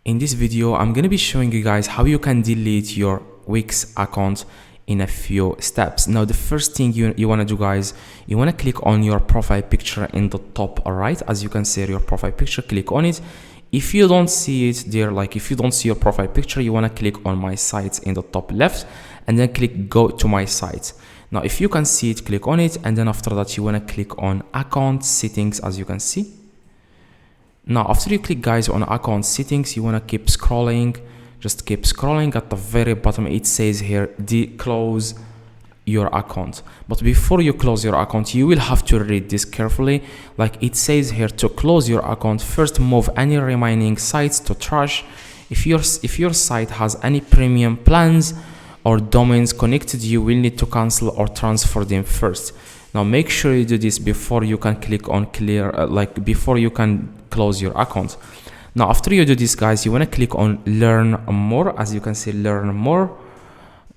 In this video, I'm going to be showing you guys how you can delete your Wix account in a few steps. Now, the first thing you want to do, guys, you want to click on your profile picture in the top right. As you can see, your profile picture, click on it. If you don't see it there, like if you don't see your profile picture, you want to click on my sites in the top left and then click go to my site. Now, if you can see it, click on it, and then after that, you want to click on account settings, as you can see. Now, after you click, guys, on account settings, you want to keep scrolling. Just keep scrolling. At the very bottom, it says here, close your account. But before you close your account, you will have to read this carefully. Like it says here, to close your account, first move any remaining sites to trash. If your site has any premium plans or domains connected, you will need to cancel or transfer them first. Now, make sure you do this before you can click on clear, before you can close your account. Now, after you do this, guys, you want to click on learn more. As you can see, learn more.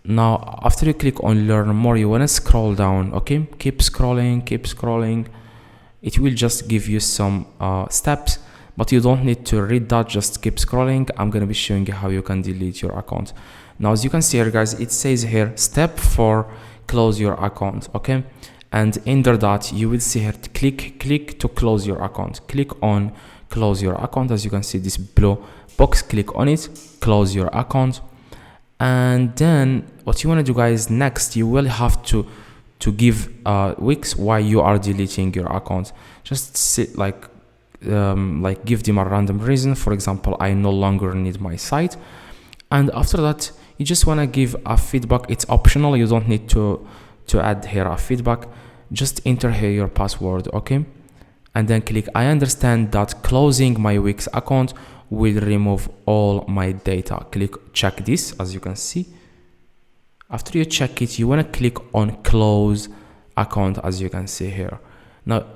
Now, after you click on learn more, you want to scroll down. Okay, keep scrolling. It will just give you some steps, but you don't need to read that. Just keep scrolling. I'm going to be showing you how you can delete your account. Now, as you can see here, guys, it says here step 4, close your account. Okay, and under that, you will see here, click to close your account. Click on close your account. As you can see, this blue box, click on it, close your account. And then what you want to do, guys, next, you will have to give Wix why you are deleting your account. Just sit like give them a random reason. For example, I no longer need my site. And after that, you just want to give a feedback. It's optional. You don't need to add here a feedback. Just enter here your password, okay? And then click I understand that closing my Wix account will remove all my data. Click check this, as you can see. After you check it, you want to click on close account, as you can see here. Now,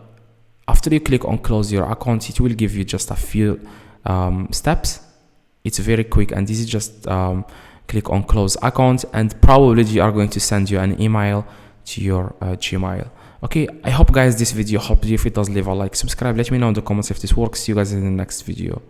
after you click on close your account, it will give you just a few steps. It's very quick, and this is just click on close account, and probably they are going to send you an email to your Gmail. Okay, I hope, guys, this video helped you. If it does, leave a like, subscribe, let me know in the comments if this works. See you guys in the next video.